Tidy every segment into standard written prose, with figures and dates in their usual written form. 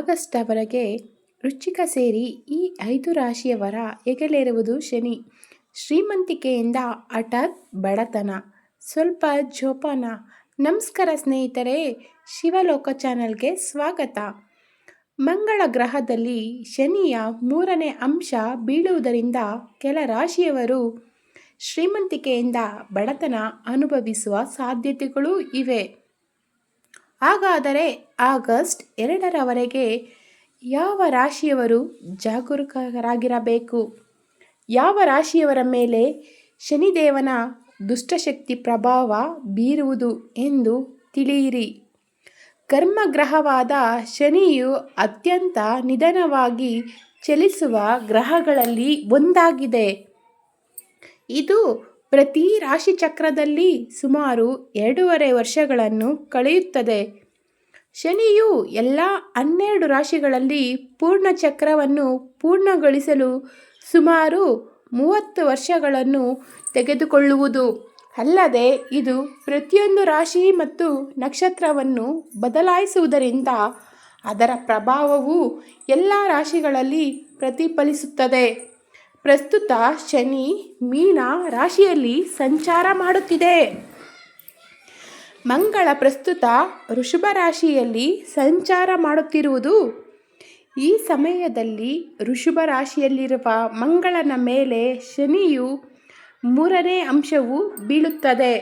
ಆಗಸ್ಟ್ವರೆಗೆ ವೃಶ್ಚಿಕ ಸೇರಿ ಈ 5 ರಾಶಿಯವರ ಹೆಗಲೇರುವುದು ಶನಿ. ಶ್ರೀಮಂತಿಕೆಯಿಂದ ಹಠಾತ್ ಬಡತನ, ಸ್ವಲ್ಪ ಜೋಪಾನ. ನಮಸ್ಕಾರ ಸ್ನೇಹಿತರೆ, ಶಿವಲೋಕ ಚಾನಲ್ಗೆ ಸ್ವಾಗತ. ಮಂಗಳ ಗ್ರಹದಲ್ಲಿ ಶನಿಯ 3ನೇ ಅಂಶ ಬೀಳುವುದರಿಂದ ಕೆಲ ರಾಶಿಯವರು ಶ್ರೀಮಂತಿಕೆಯಿಂದ ಬಡತನ ಅನುಭವಿಸುವ ಸಾಧ್ಯತೆಗಳೂ ಇವೆ. ಹಾಗಾದರೆ ಆಗಸ್ಟ್ 2ರವರೆಗೆ ಯಾವ ರಾಶಿಯವರು ಜಾಗರೂಕರಾಗಿರಬೇಕು? ಯಾವ ರಾಶಿಯವರ ಮೇಲೆ ಶನಿದೇವನ ದುಷ್ಟಶಕ್ತಿ ಪ್ರಭಾವ ಬೀರುವುದು ಎಂದು ತಿಳಿಯಿರಿ. ಕರ್ಮಗ್ರಹವಾದ ಶನಿಯು ಅತ್ಯಂತ ನಿಧಾನವಾಗಿ ಚಲಿಸುವ ಗ್ರಹಗಳಲ್ಲಿ ಒಂದಾಗಿದೆ. ಇದು ಪ್ರತಿ ರಾಶಿಚಕ್ರದಲ್ಲಿ ಸುಮಾರು 2.5 ವರ್ಷಗಳನ್ನು ಕಳೆಯುತ್ತದೆ. ಶನಿಯು ಎಲ್ಲ 12 ರಾಶಿಗಳಲ್ಲಿ ಪೂರ್ಣ ಚಕ್ರವನ್ನು ಪೂರ್ಣಗೊಳಿಸಲು ಸುಮಾರು 30 ವರ್ಷಗಳನ್ನು ತೆಗೆದುಕೊಳ್ಳುವುದು. ಅಲ್ಲದೆ ಇದು ಪ್ರತಿಯೊಂದು ರಾಶಿ ಮತ್ತು ನಕ್ಷತ್ರವನ್ನು ಬದಲಾಯಿಸುವುದರಿಂದ ಅದರ ಪ್ರಭಾವವು ಎಲ್ಲ ರಾಶಿಗಳಲ್ಲಿ ಪ್ರತಿಫಲಿಸುತ್ತದೆ. ಪ್ರಸ್ತುತ ಶನಿ ಮೀನ ರಾಶಿಯಲ್ಲಿ ಸಂಚಾರ ಮಾಡುತ್ತಿದೆ. ಮಂಗಳ ಪ್ರಸ್ತುತ ವೃಷಭ ರಾಶಿಯಲ್ಲಿ ಸಂಚಾರ ಮಾಡುತ್ತಿರುವುದು. ಈ ಸಮಯದಲ್ಲಿ ವೃಷಭ ರಾಶಿಯಲ್ಲಿರುವ ಮಂಗಳನ ಮೇಲೆ ಶನಿಯು 3ನೇ ಅಂಶವು ಬೀಳುತ್ತದೆ.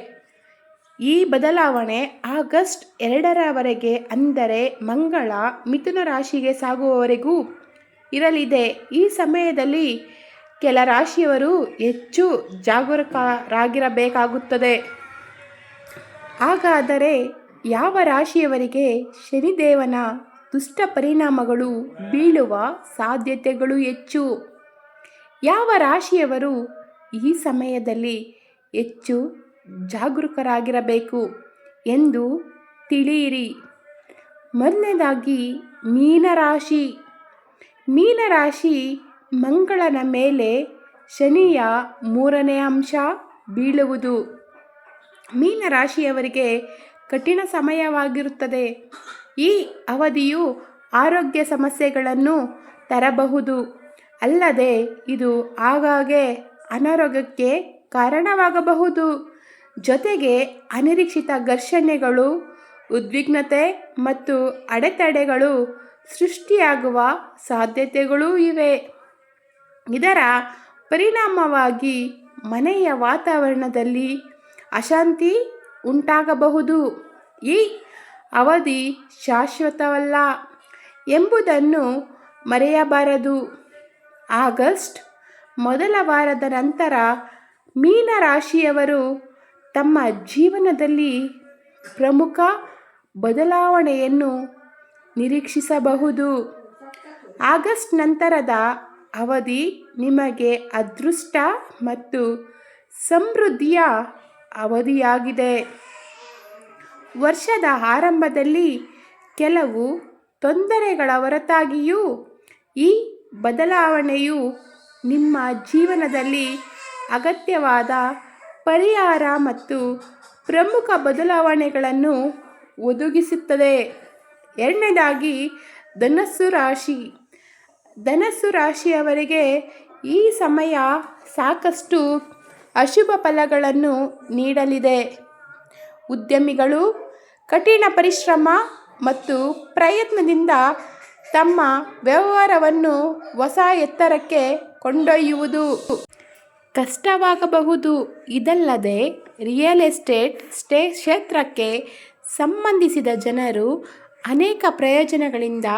ಈ ಬದಲಾವಣೆ ಆಗಸ್ಟ್ 2ರವರೆಗೆ, ಅಂದರೆ ಮಂಗಳ ಮಿಥುನ ರಾಶಿಗೆ ಸಾಗುವವರೆಗೂ ಇರಲಿದೆ. ಈ ಸಮಯದಲ್ಲಿ ಕೆಲ ರಾಶಿಯವರು ಹೆಚ್ಚು ಜಾಗರೂಕರಾಗಿರಬೇಕಾಗುತ್ತದೆ. ಹಾಗಾದರೆ ಯಾವ ರಾಶಿಯವರಿಗೆ ಶನಿದೇವನ ದುಷ್ಟ ಪರಿಣಾಮಗಳು ಬೀಳುವ ಸಾಧ್ಯತೆಗಳು ಹೆಚ್ಚು? ಯಾವ ರಾಶಿಯವರು ಈ ಸಮಯದಲ್ಲಿ ಹೆಚ್ಚು ಜಾಗರೂಕರಾಗಿರಬೇಕು ಎಂದು ತಿಳಿಯಿರಿ. ಮೊದಲನೇದಾಗಿ ಮೀನರಾಶಿ. ಮೀನರಾಶಿ ಮಂಗಳನ ಮೇಲೆ ಶನಿಯ 3ನೇ ಅಂಶ ಬೀಳುವುದು ಮೀನರಾಶಿಯವರಿಗೆ ಕಠಿಣ ಸಮಯವಾಗಿರುತ್ತದೆ. ಈ ಅವಧಿಯು ಆರೋಗ್ಯ ಸಮಸ್ಯೆಗಳನ್ನು ತರಬಹುದು. ಅಲ್ಲದೆ ಇದು ಆಗಾಗ್ಗೆ ಅನಾರೋಗ್ಯಕ್ಕೆ ಕಾರಣವಾಗಬಹುದು. ಜೊತೆಗೆ ಅನಿರೀಕ್ಷಿತ ಘರ್ಷಣೆಗಳು, ಉದ್ವಿಗ್ನತೆ ಮತ್ತು ಅಡೆತಡೆಗಳು ಸೃಷ್ಟಿಯಾಗುವ ಸಾಧ್ಯತೆಗಳೂ ಇವೆ. ಇದರ ಪರಿಣಾಮವಾಗಿ ಮನೆಯ ವಾತಾವರಣದಲ್ಲಿ ಅಶಾಂತಿ ಉಂಟಾಗಬಹುದು. ಈ ಅವಧಿ ಶಾಶ್ವತವಲ್ಲ ಎಂಬುದನ್ನು ಮರೆಯಬಾರದು. ಆಗಸ್ಟ್ ಮೊದಲ ವಾರದ ನಂತರ ಮೀನರಾಶಿಯವರು ತಮ್ಮ ಜೀವನದಲ್ಲಿ ಪ್ರಮುಖ ಬದಲಾವಣೆಯನ್ನು ನಿರೀಕ್ಷಿಸಬಹುದು. ಆಗಸ್ಟ್ ನಂತರದ ಅವಧಿ ನಿಮಗೆ ಅದೃಷ್ಟ ಮತ್ತು ಸಮೃದ್ಧಿಯ ಅವಧಿಯಾಗಿದೆ. ವರ್ಷದ ಆರಂಭದಲ್ಲಿ ಕೆಲವು ತೊಂದರೆಗಳ ಹೊರತಾಗಿಯೂ ಈ ಬದಲಾವಣೆಯು ನಿಮ್ಮ ಜೀವನದಲ್ಲಿ ಅಗತ್ಯವಾದ ಪರಿಹಾರ ಮತ್ತು ಪ್ರಮುಖ ಬದಲಾವಣೆಗಳನ್ನು ಒದಗಿಸುತ್ತದೆ. ಎರಡನೇದಾಗಿ ಧನಸ್ಸು ರಾಶಿ. ಧನಸ್ಸು ರಾಶಿಯವರಿಗೆ ಈ ಸಮಯ ಸಾಕಷ್ಟು ಅಶುಭ ಫಲಗಳನ್ನು ನೀಡಲಿದೆ. ಉದ್ಯಮಿಗಳು ಕಠಿಣ ಪರಿಶ್ರಮ ಮತ್ತು ಪ್ರಯತ್ನದಿಂದ ತಮ್ಮ ವ್ಯವಹಾರವನ್ನು ಹೊಸ ಎತ್ತರಕ್ಕೆ ಕೊಂಡೊಯ್ಯುವುದು ಕಷ್ಟವಾಗಬಹುದು. ಇದಲ್ಲದೆ ರಿಯಲ್ ಎಸ್ಟೇಟ್ ಕ್ಷೇತ್ರಕ್ಕೆ ಸಂಬಂಧಿಸಿದ ಜನರು ಅನೇಕ ಪ್ರಯೋಜನಗಳಿಂದ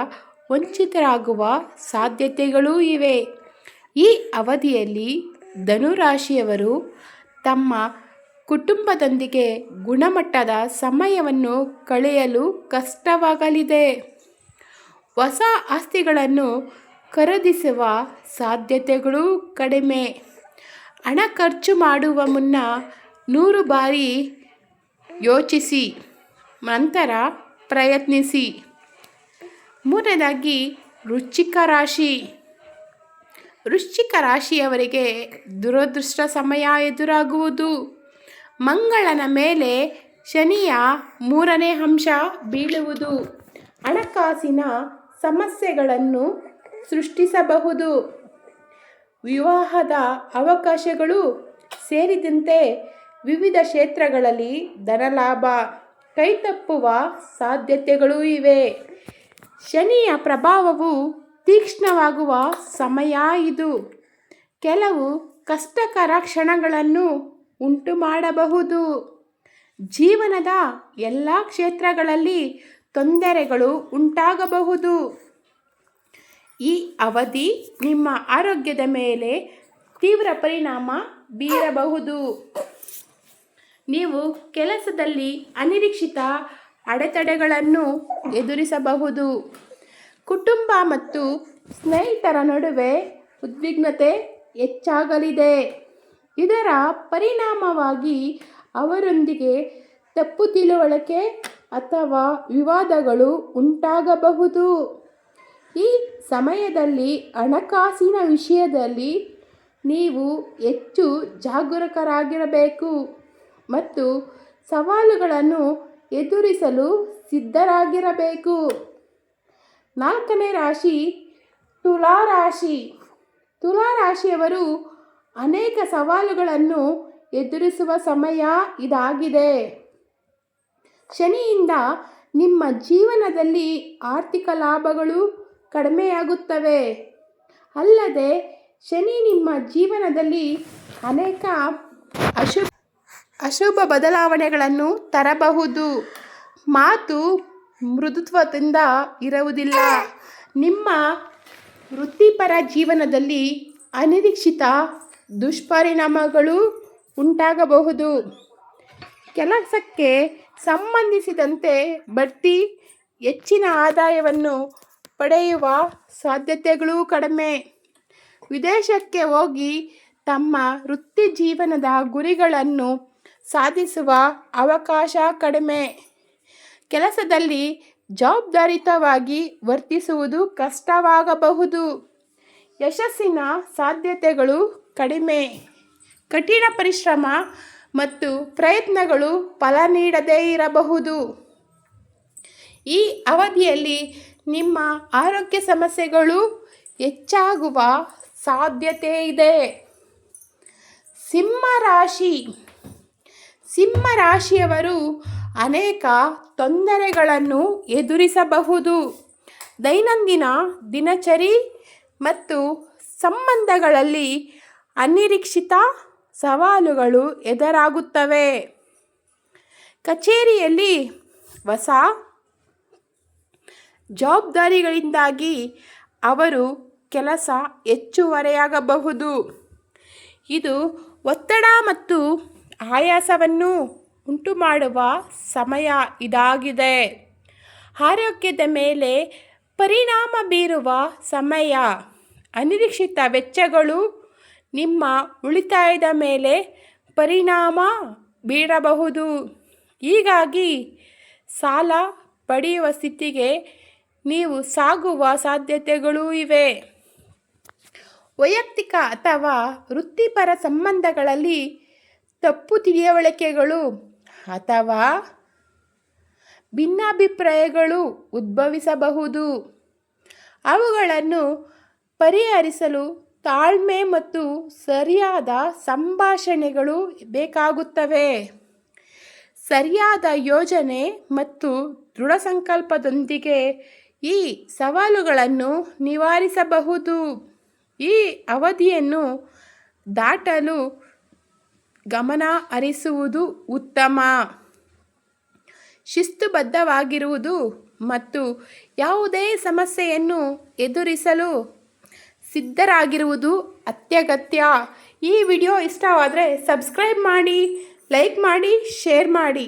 ವಂಚಿತರಾಗುವ ಸಾಧ್ಯತೆಗಳೂ ಇವೆ. ಈ ಅವಧಿಯಲ್ಲಿ ಧನುರಾಶಿಯವರು ತಮ್ಮ ಕುಟುಂಬದೊಂದಿಗೆ ಗುಣಮಟ್ಟದ ಸಮಯವನ್ನು ಕಳೆಯಲು ಕಷ್ಟವಾಗಲಿದೆ. ಹೊಸ ಆಸ್ತಿಗಳನ್ನು ಖರೀದಿಸುವ ಸಾಧ್ಯತೆಗಳೂ ಕಡಿಮೆ. ಹಣ ಖರ್ಚು ಮಾಡುವ ಮುನ್ನ 100 ಬಾರಿ ಯೋಚಿಸಿ ನಂತರ ಪ್ರಯತ್ನಿಸಿ. ಮೂರನೇದಾಗಿ ವೃಶ್ಚಿಕ ರಾಶಿ. ವೃಶ್ಚಿಕ ರಾಶಿಯವರಿಗೆ ದುರದೃಷ್ಟ ಸಮಯ ಎದುರಾಗುವುದು. ಮಂಗಳನ ಮೇಲೆ ಶನಿಯ 3ನೇ ಅಂಶ ಬೀಳುವುದು ಹಣಕಾಸಿನ ಸಮಸ್ಯೆಗಳನ್ನು ಸೃಷ್ಟಿಸಬಹುದು. ವಿವಾಹದ ಅವಕಾಶಗಳು ಸೇರಿದಂತೆ ವಿವಿಧ ಕ್ಷೇತ್ರಗಳಲ್ಲಿ ಧನಲಾಭ ಕೈತಪ್ಪುವ ಸಾಧ್ಯತೆಗಳೂ ಇವೆ. ಶನಿಯ ಪ್ರಭಾವವು ತೀಕ್ಷ್ಣವಾಗುವ ಸಮಯ ಇದು. ಕೆಲವು ಕಷ್ಟಕರ ಕ್ಷಣಗಳನ್ನು ಉಂಟು ಮಾಡಬಹುದು. ಜೀವನದ ಎಲ್ಲ ಕ್ಷೇತ್ರಗಳಲ್ಲಿ ತೊಂದರೆಗಳು ಉಂಟಾಗಬಹುದು. ಈ ಅವಧಿ ನಿಮ್ಮ ಆರೋಗ್ಯದ ಮೇಲೆ ತೀವ್ರ ಪರಿಣಾಮ ಬೀರಬಹುದು. ನೀವು ಕೆಲಸದಲ್ಲಿ ಅನಿರೀಕ್ಷಿತ ಅಡೆತಡೆಗಳನ್ನು ಎದುರಿಸಬಹುದು. ಕುಟುಂಬ ಮತ್ತು ಸ್ನೇಹಿತರ ನಡುವೆ ಉದ್ವಿಗ್ನತೆ ಹೆಚ್ಚಾಗಲಿದೆ. ಇದರ ಪರಿಣಾಮವಾಗಿ ಅವರೊಂದಿಗೆ ತಪ್ಪು ತಿಳುವಳಿಕೆ ಅಥವಾ ವಿವಾದಗಳು ಉಂಟಾಗಬಹುದು. ಈ ಸಮಯದಲ್ಲಿ ಹಣಕಾಸಿನ ವಿಷಯದಲ್ಲಿ ನೀವು ಹೆಚ್ಚು ಜಾಗರೂಕರಾಗಿರಬೇಕು ಮತ್ತು ಸವಾಲುಗಳನ್ನು ಎದುರಿಸಲು ಸಿದ್ಧರಾಗಿರಬೇಕು. 4ನೇ ರಾಶಿ ತುಲಾರಾಶಿ. ತುಲಾರಾಶಿಯವರು ಅನೇಕ ಸವಾಲುಗಳನ್ನು ಎದುರಿಸುವ ಸಮಯ ಇದಾಗಿದೆ. ಶನಿಯಿಂದ ನಿಮ್ಮ ಜೀವನದಲ್ಲಿ ಆರ್ಥಿಕ ಲಾಭಗಳು ಕಡಿಮೆಯಾಗುತ್ತವೆ. ಅಲ್ಲದೆ ಶನಿ ನಿಮ್ಮ ಜೀವನದಲ್ಲಿ ಅನೇಕ ಅಶುಭ ಬದಲಾವಣೆಗಳನ್ನು ತರಬಹುದು. ಮಾತು ಮೃದುತ್ವದಿಂದ ಇರುವುದಿಲ್ಲ. ನಿಮ್ಮ ವೃತ್ತಿಪರ ಜೀವನದಲ್ಲಿ ಅನಿರೀಕ್ಷಿತ ದುಷ್ಪರಿಣಾಮಗಳು ಉಂಟಾಗಬಹುದು. ಕೆಲಸಕ್ಕೆ ಸಂಬಂಧಿಸಿದಂತೆ ಬಡ್ತಿ, ಹೆಚ್ಚಿನ ಆದಾಯವನ್ನು ಪಡೆಯುವ ಸಾಧ್ಯತೆಗಳು ಕಡಿಮೆ. ವಿದೇಶಕ್ಕೆ ಹೋಗಿ ತಮ್ಮ ವೃತ್ತಿ ಜೀವನದ ಗುರಿಗಳನ್ನು ಸಾಧಿಸುವ ಅವಕಾಶ ಕಡಿಮೆ. ಕೆಲಸದಲ್ಲಿ ಜವಾಬ್ದಾರಿಯುತವಾಗಿ ವರ್ತಿಸುವುದು ಕಷ್ಟವಾಗಬಹುದು. ಯಶಸ್ಸಿನ ಸಾಧ್ಯತೆಗಳು ಕಡಿಮೆ. ಕಠಿಣ ಪರಿಶ್ರಮ ಮತ್ತು ಪ್ರಯತ್ನಗಳು ಫಲ ನೀಡದೇ ಇರಬಹುದು. ಈ ಅವಧಿಯಲ್ಲಿ ನಿಮ್ಮ ಆರೋಗ್ಯ ಸಮಸ್ಯೆಗಳು ಹೆಚ್ಚಾಗುವ ಸಾಧ್ಯತೆ ಇದೆ. ಸಿಂಹರಾಶಿ. ಸಿಂಹರಾಶಿಯವರು ಅನೇಕ ತೊಂದರೆಗಳನ್ನು ಎದುರಿಸಬಹುದು. ದೈನಂದಿನ ದಿನಚರಿ ಮತ್ತು ಸಂಬಂಧಗಳಲ್ಲಿ ಅನಿರೀಕ್ಷಿತ ಸವಾಲುಗಳು ಎದುರಾಗುತ್ತವೆ. ಕಚೇರಿಯಲ್ಲಿ ಹೊಸ ಜವಾಬ್ದಾರಿಗಳಿಂದಾಗಿ ಅವರು ಕೆಲಸ ಹೆಚ್ಚುವರಿಯಾಗಬಹುದು. ಇದು ಒತ್ತಡ ಮತ್ತು ಆಯಾಸವನ್ನು ಉಂಟುಮಾಡುವ ಸಮಯ ಇದಾಗಿದೆ. ಆರೋಗ್ಯದ ಮೇಲೆ ಪರಿಣಾಮ ಬೀರುವ ಸಮಯ. ಅನಿರೀಕ್ಷಿತ ವೆಚ್ಚಗಳು ನಿಮ್ಮ ಉಳಿತಾಯದ ಮೇಲೆ ಪರಿಣಾಮ ಬೀರಬಹುದು. ಹೀಗಾಗಿ ಸಾಲ ಪಡೆಯುವ ಸ್ಥಿತಿಗೆ ನೀವು ಸಾಗುವ ಸಾಧ್ಯತೆಗಳೂ ಇವೆ. ವೈಯಕ್ತಿಕ ಅಥವಾ ವೃತ್ತಿಪರ ಸಂಬಂಧಗಳಲ್ಲಿ ತಪ್ಪು ತಿಳುವಳಿಕೆಗಳು ಅಥವಾ ಭಿನ್ನಾಭಿಪ್ರಾಯಗಳು ಉದ್ಭವಿಸಬಹುದು. ಅವುಗಳನ್ನು ಪರಿಹರಿಸಲು ತಾಳ್ಮೆ ಮತ್ತು ಸರಿಯಾದ ಸಂಭಾಷಣೆಗಳು ಬೇಕಾಗುತ್ತವೆ. ಸರಿಯಾದ ಯೋಜನೆ ಮತ್ತು ದೃಢ ಸಂಕಲ್ಪದೊಂದಿಗೆ ಈ ಸವಾಲುಗಳನ್ನು ನಿವಾರಿಸಬಹುದು. ಈ ಅವಧಿಯನ್ನು ದಾಟಲು ಗಮನ ಹರಿಸುವುದು ಉತ್ತಮ. ಶಿಸ್ತುಬದ್ಧವಾಗಿರುವುದು ಮತ್ತು ಯಾವುದೇ ಸಮಸ್ಯೆಯನ್ನು ಎದುರಿಸಲು ಸಿದ್ಧರಾಗಿರುವುದು ಅತ್ಯಗತ್ಯ. ಈ ವಿಡಿಯೋ ಇಷ್ಟವಾದರೆ ಸಬ್ಸ್ಕ್ರೈಬ್ ಮಾಡಿ, ಲೈಕ್ ಮಾಡಿ, ಶೇರ್ ಮಾಡಿ.